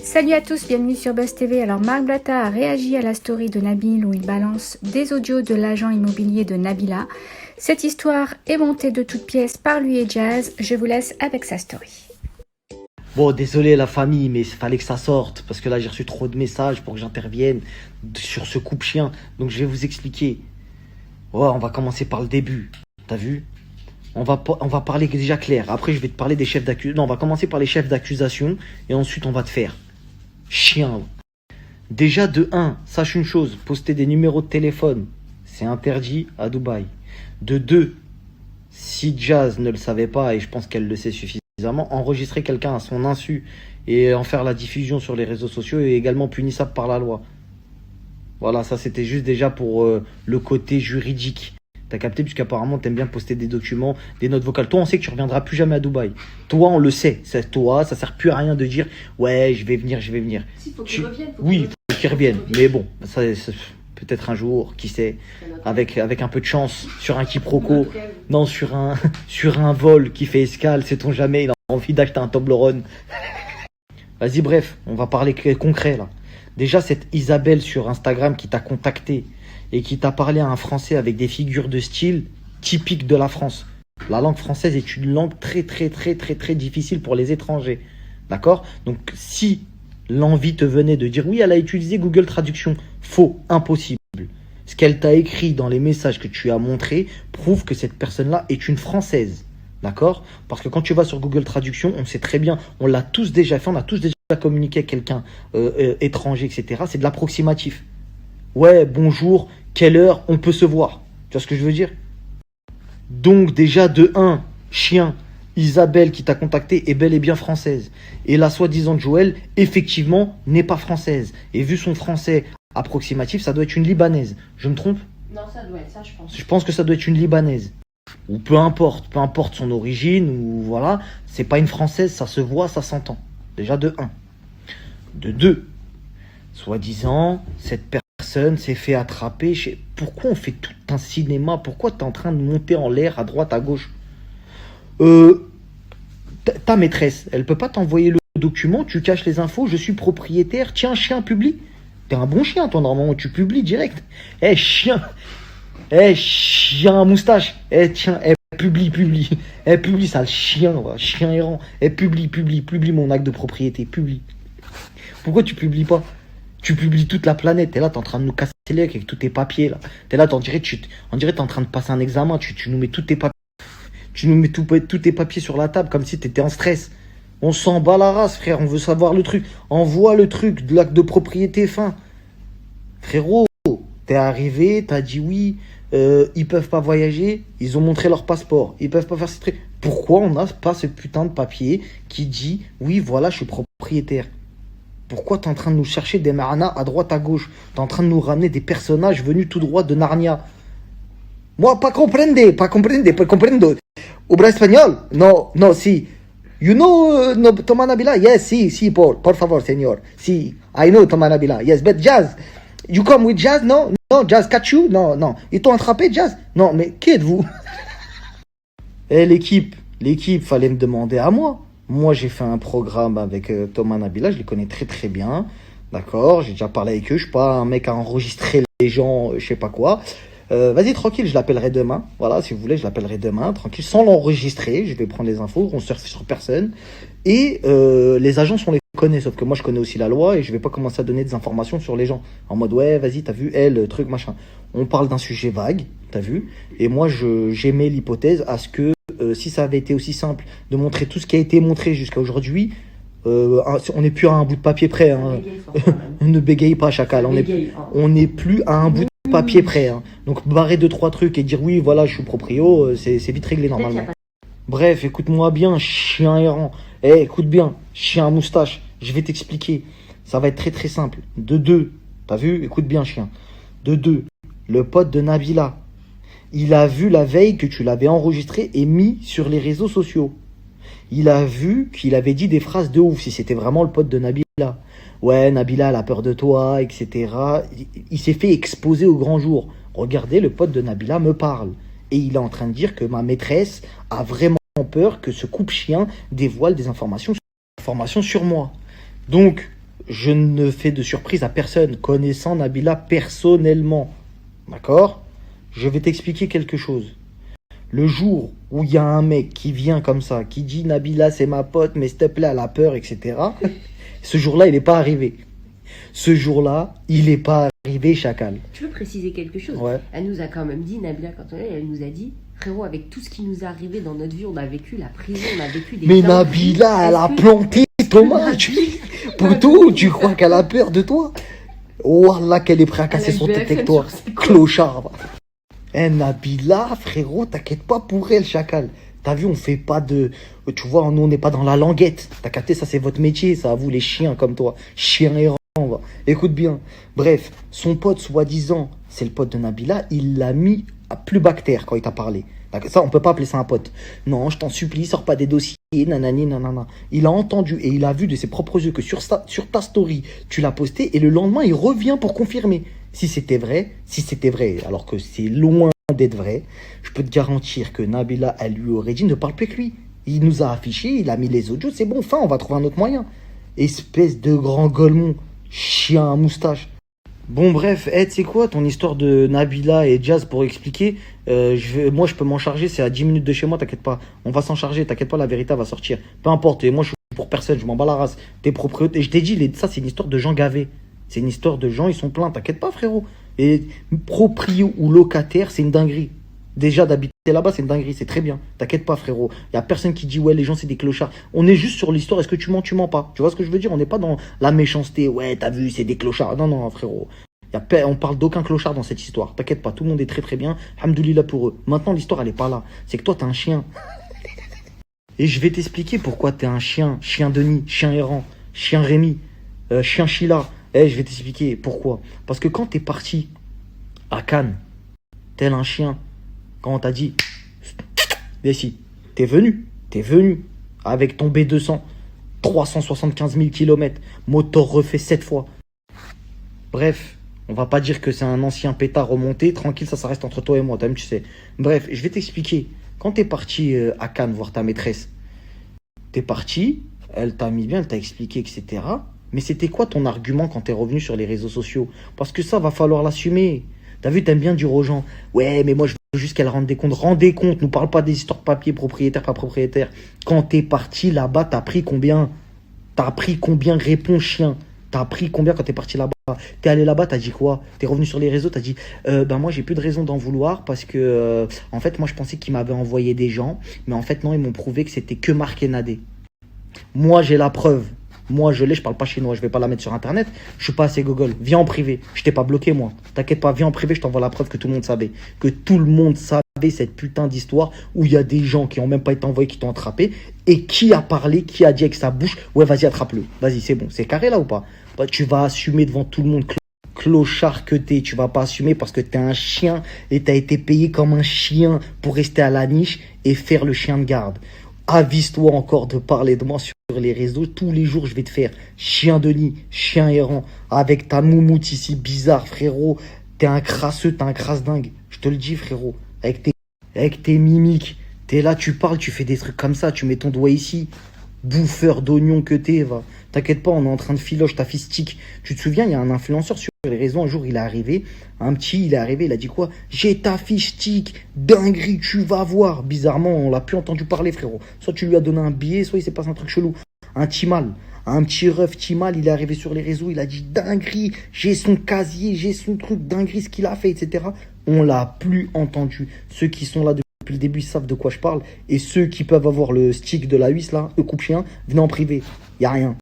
Salut à tous, bienvenue sur Buzz TV. Alors Marc Blatta a réagi à la story de Nabil où il balance des audios de l'agent immobilier de Nabila. Cette histoire est montée de toutes pièces par lui et Jazz. Je vous laisse avec sa story. Bon, désolé la famille, mais il fallait que ça sorte, parce que là j'ai reçu trop de messages pour que j'intervienne sur ce coupe-chien. Donc je vais vous expliquer. Ouais, on va commencer par le début. T'as vu? On va parler déjà clair. Après je vais te parler des chefs d'accusation. Non, on va commencer par les chefs d'accusation, et ensuite on va te faire. Chien. Déjà de 1, sache une chose, poster des numéros de téléphone, c'est interdit à Dubaï. De 2, si Jazz ne le savait pas, et je pense qu'elle le sait suffisamment, enregistrer quelqu'un à son insu et en faire la diffusion sur les réseaux sociaux est également punissable par la loi. Voilà, ça c'était juste déjà pour le côté juridique. T'as capté, puisqu'apparemment t'aimes bien poster des documents, des notes vocales. Toi, on sait que tu reviendras plus jamais à Dubaï. Toi, on le sait. C'est toi, ça sert plus à rien de dire ouais, je vais venir. Si, faut qu'il revienne. Oui, faut qu'il revienne. Mais bon, ça, peut-être un jour, qui sait, avec un peu de chance, sur un quiproquo, non, sur un vol qui fait escale, sait-on jamais, il a envie d'acheter un Toblerone. Vas-y, bref, on va parler concret là. Déjà, cette Isabelle sur Instagram qui t'a contacté et qui t'a parlé à un Français avec des figures de style typiques de la France. La langue française est une langue très difficile pour les étrangers. D'accord? Donc si l'envie te venait de dire oui, elle a utilisé Google Traduction, faux, impossible. Ce qu'elle t'a écrit dans les messages que tu as montrés prouve que cette personne-là est une Française. D'accord? Parce que quand tu vas sur Google Traduction, on sait très bien, on l'a tous déjà fait, on a tous déjà communiqué avec quelqu'un étranger, etc. C'est de l'approximatif. Ouais, bonjour, quelle heure, on peut se voir. Tu vois ce que je veux dire? Donc déjà de 1, chien, Isabelle qui t'a contacté est bel et bien française. Et la soi-disant Joël, effectivement, n'est pas française. Et vu son français approximatif, ça doit être une Libanaise. Je me trompe? Non, ça doit être ça, je pense. Je pense que ça doit être une Libanaise. Ou peu importe son origine, ou voilà, c'est pas une Française, ça se voit, ça s'entend. Déjà de 1. De 2, soi-disant, cette personne s'est fait attraper. Pourquoi on fait tout un cinéma? Pourquoi tu es en train de monter en l'air à droite, à gauche? Ta maîtresse, elle peut pas t'envoyer le document, tu caches les infos, je suis propriétaire, tiens, chien, publie. T'es un bon chien, toi, normalement, tu publies direct. Chien à moustache, tiens, publie. Publie, ça, le chien, va, chien errant. Publie mon acte de propriété, publie. Pourquoi tu publies pas? Tu publies toute la planète. T'es là, t'es en train de nous casser les avec tous tes papiers, là. T'es là, on dirait t'es en train de passer un examen. Tu nous mets tous tes papiers. Tu nous mets tous tes papiers sur la table comme si t'étais en stress. On s'en bat la race, frère. On veut savoir le truc. Envoie le truc de l'acte de propriété fin. Frérot, t'es arrivé, t'as dit oui. Ils peuvent pas voyager. Ils ont montré leur passeport. Ils peuvent pas faire ces trucs. Pourquoi on n'a pas ce putain de papier qui dit oui, voilà, je suis propriétaire? Pourquoi t'es en train de nous chercher des marana à droite, à gauche? T'es en train de nous ramener des personnages venus tout droit de Narnia. Moi, pas comprendo. Obra espagnol? No, si. You know Thomas Nabila? Yes, si, por favor, señor. Si, I know Thomas Nabila. Yes, but Jazz, you come with Jazz? No, Jazz catch you? Non. Ils t'ont attrapé, Jazz? Non, mais qui êtes-vous? L'équipe, fallait me demander à moi. Moi, j'ai fait un programme avec Thomas Nabila, je les connais très bien, d'accord, j'ai déjà parlé avec eux, je suis pas un mec à enregistrer les gens, je sais pas quoi. Vas-y, tranquille, je l'appellerai demain, voilà, si vous voulez, je l'appellerai demain, tranquille, sans l'enregistrer, je vais prendre les infos, on surfe sur personne, et les agences, on les connaît, sauf que moi, je connais aussi la loi, et je vais pas commencer à donner des informations sur les gens, en mode, ouais, vas-y, t'as vu, elle, truc, machin. On parle d'un sujet vague, t'as vu, et moi, j'émets l'hypothèse à ce que si ça avait été aussi simple de montrer tout ce qui a été montré jusqu'à aujourd'hui, on n'est plus à un bout de papier près. Hein. Ne bégaye pas, chacal. On n'est plus à un bout de papier près. Hein. Donc barrer 2-3 trucs et dire oui, voilà, je suis proprio, c'est vite réglé normalement. Bref, écoute-moi bien, chien errant. Écoute bien, chien à moustache. Je vais t'expliquer. Ça va être très simple. De 2, t'as vu? Écoute bien, chien. De 2, le pote de Nabila. Il a vu la veille que tu l'avais enregistré et mis sur les réseaux sociaux. Il a vu qu'il avait dit des phrases de ouf, si c'était vraiment le pote de Nabila. Ouais, Nabila, elle a peur de toi, etc. Il s'est fait exposer au grand jour. Regardez, le pote de Nabila me parle. Et il est en train de dire que ma maîtresse a vraiment peur que ce coupe-chien dévoile des informations sur moi. Donc, je ne fais de surprise à personne, connaissant Nabila personnellement. D'accord? Je vais t'expliquer quelque chose. Le jour où il y a un mec qui vient comme ça, qui dit Nabila c'est ma pote, mais s'il te plaît, elle a peur, etc. Ce jour-là, il n'est pas arrivé. Ce jour-là, il n'est pas arrivé, Chacal. Tu veux préciser quelque chose? Ouais. Elle nous a quand même dit, Nabila, quand on est, elle nous a dit, frérot, avec tout ce qui nous est arrivé dans notre vie, on a vécu la prison, on a vécu des... Mais Nabila, elle a planté Thomas. Poto, tu crois qu'elle a peur de toi? Oh Allah, qu'elle est prête à casser son tête avec toi. Clochard. Eh Nabila, frérot, t'inquiète pas pour elle, Chacal. T'as vu, on fait pas de... Tu vois, nous, on n'est pas dans la languette. T'as capté, ça c'est votre métier, ça, à vous les chiens comme toi. Chiens errants, va. Écoute bien. Bref, son pote, soi-disant, c'est le pote de Nabila, il l'a mis à plus bactère quand il t'a parlé. Ça, on peut pas appeler ça un pote. Non, je t'en supplie, sors pas des dossiers, nanani, nanana. Il a entendu et il a vu de ses propres yeux que sur ta story, tu l'as posté et le lendemain, il revient pour confirmer. Si c'était vrai, alors que c'est loin d'être vrai, je peux te garantir que Nabila, elle lui aurait dit ne parle plus que lui. Il nous a affiché, il a mis les audios, c'est bon, fin, on va trouver un autre moyen. Espèce de grand golemon, chien à moustache. Bon bref, tu sais quoi, ton histoire de Nabila et Jazz pour expliquer, moi je peux m'en charger, c'est à 10 minutes de chez moi, t'inquiète pas. On va s'en charger, t'inquiète pas, la vérité va sortir. Peu importe, et moi je suis pour personne, je m'en bats la race. T'es propriétaire, et je t'ai dit, ça c'est une histoire de gens gavés. C'est une histoire de gens, ils sont pleins, t'inquiète pas frérot. Et proprio ou locataire, c'est une dinguerie. Déjà d'habiter là-bas, c'est une dinguerie, c'est très bien. T'inquiète pas frérot. Y a personne qui dit ouais les gens c'est des clochards. On est juste sur l'histoire, est-ce que tu mens pas. Tu vois ce que je veux dire? On n'est pas dans la méchanceté, ouais t'as vu c'est des clochards. Non frérot. On parle d'aucun clochard dans cette histoire. T'inquiète pas, tout le monde est très très bien. Alhamdoulilah pour eux. Maintenant l'histoire elle est pas là. C'est que toi t'es un chien. Et je vais t'expliquer pourquoi t'es un chien. Chien Denis, chien errant, chien Rémi, chien Sheila. Je vais t'expliquer pourquoi. Parce que quand t'es parti à Cannes, tel un chien, quand on t'a dit, mais si, t'es venu avec ton B200, 375 000 km, moteur refait 7 fois. Bref, on va pas dire que c'est un ancien pétard remonté, tranquille, ça reste entre toi et moi, tu sais. Bref, je vais t'expliquer. Quand t'es parti à Cannes voir ta maîtresse, t'es parti, elle t'a mis bien, elle t'a expliqué, etc. Mais c'était quoi ton argument quand t'es revenu sur les réseaux sociaux? Parce que ça, va falloir l'assumer. T'as vu, t'aimes bien dire aux gens, ouais, mais moi, je veux juste qu'elle rende des comptes. Rends des comptes, nous parle pas des histoires de papier, propriétaire, pas propriétaire. Quand t'es parti là-bas, t'as pris combien? Réponds chien. T'as pris combien quand t'es parti là-bas? T'es allé là-bas, t'as dit quoi? T'es revenu sur les réseaux, t'as dit, moi, j'ai plus de raison d'en vouloir parce que, en fait, moi, je pensais qu'ils m'avaient envoyé des gens. Mais en fait, non, ils m'ont prouvé que c'était que Marc et Nadé. Moi, j'ai la preuve. Moi, je parle pas chinois, je vais pas la mettre sur internet. Je suis pas assez gogol. Viens en privé. Je t'ai pas bloqué, moi. T'inquiète pas, viens en privé, je t'envoie la preuve que tout le monde savait. Que tout le monde savait cette putain d'histoire où il y a des gens qui ont même pas été envoyés, qui t'ont attrapé. Et qui a parlé, qui a dit avec sa bouche, ouais, vas-y, attrape-le. Vas-y, c'est bon. C'est carré là ou pas? Bah, tu vas assumer devant tout le monde, clochard que t'es. Tu vas pas assumer parce que t'es un chien et t'as été payé comme un chien pour rester à la niche et faire le chien de garde. Avise-toi encore de parler de moi sur les réseaux. Tous les jours, je vais te faire chien Denis, chien errant, avec ta moumoute ici bizarre, frérot. T'es un crasseux, t'es un crasse dingue. Je te le dis, frérot. Avec tes mimiques. T'es là, tu parles, tu fais des trucs comme ça, tu mets ton doigt ici. Bouffeur d'oignons que t'es, va. T'inquiète pas, on est en train de filoche ta fistique. Tu te souviens, il y a un influenceur sur les réseaux, un jour, il est arrivé, il a dit quoi? J'ai ta fistique, dinguerie, tu vas voir. Bizarrement, on l'a plus entendu parler, frérot. Soit tu lui as donné un billet, soit il s'est passé un truc chelou. Un Timal, un petit ref Timal, il est arrivé sur les réseaux, il a dit dinguerie, j'ai son casier, j'ai son truc, dinguerie, ce qu'il a fait, etc. On l'a plus entendu. Ceux qui sont là depuis le début, ils savent de quoi je parle. Et ceux qui peuvent avoir le stick de la huisse, là, le coupe-chien, venez en privé. Y a rien.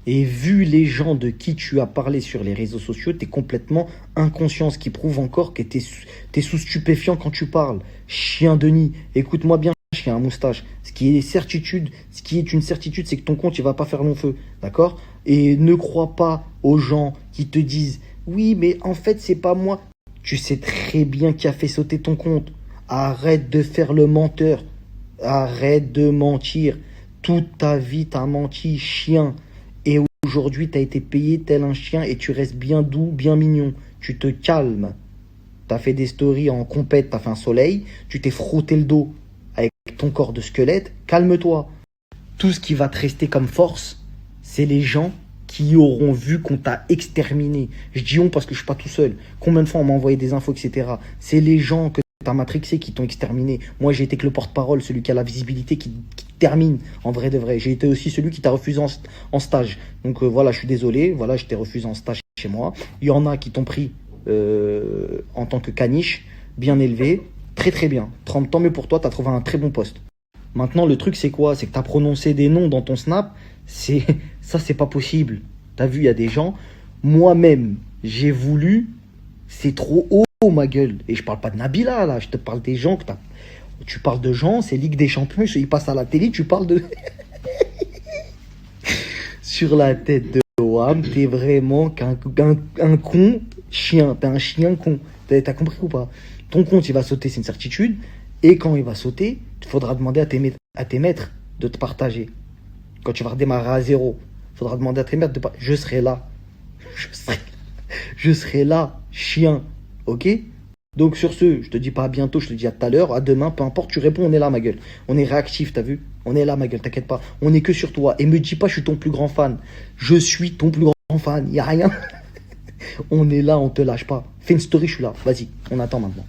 Et vu les gens de qui tu as parlé sur les réseaux sociaux, t'es complètement inconscient, ce qui prouve encore que t'es sous stupéfiant quand tu parles. Chien Denis, écoute-moi bien, chien à moustache. Ce qui est une certitude, c'est que ton compte, il va pas faire long feu, d'accord? Et ne crois pas aux gens qui te disent, oui, mais en fait, c'est pas moi. Tu sais très bien qui a fait sauter ton compte. Arrête de faire le menteur. Arrête de mentir. Toute ta vie, t'as menti, chien. Et aujourd'hui, t'as été payé tel un chien et tu restes bien doux, bien mignon. Tu te calmes. T'as fait des stories en compète, t'as fait un soleil. Tu t'es frotté le dos avec ton corps de squelette. Calme-toi. Tout ce qui va te rester comme force, c'est les gens qui auront vu qu'on t'a exterminé. Je dis on parce que je suis pas tout seul. Combien de fois on m'a envoyé des infos, etc. C'est les gens que t'as matrixé qui t'ont exterminé. Moi, j'ai été que le porte-parole, celui qui a la visibilité, qui termine en vrai de vrai. J'ai été aussi celui qui t'a refusé en stage. Donc voilà, je suis désolé. Voilà, je t'ai refusé en stage chez moi. Il y en a qui t'ont pris en tant que caniche, bien élevé. Très très bien. Tant mieux pour toi, t'as trouvé un très bon poste. Maintenant, le truc, c'est quoi? C'est que t'as prononcé des noms dans ton snap. Ça, c'est pas possible. T'as vu, il y a des gens. Moi-même, j'ai voulu. C'est trop haut, ma gueule. Et je parle pas de Nabila, là. Je te parle des gens que t'as. Tu parles de gens, c'est Ligue des Champions. Ils passent à la télé, tu parles de. Sur la tête de Wam, t'es vraiment qu'un con chien. T'es un chien con. T'as compris ou pas? Ton compte, il va sauter, c'est une certitude. Et quand il va sauter, il faudra demander à tes maîtres de te partager. Quand tu vas redémarrer à zéro, il faudra demander à tes maîtres de partager. Je serai là. Je serai là, chien. Ok? Donc sur ce, je te dis pas à bientôt, je te dis à tout à l'heure, à demain, peu importe, tu réponds, on est là, ma gueule. On est réactif, t'as vu? On est là, ma gueule, t'inquiète pas. On est que sur toi. Et me dis pas, je suis ton plus grand fan. Je suis ton plus grand fan. Y a rien. On est là, on te lâche pas. Fais une story, je suis là. Vas-y, on attend maintenant.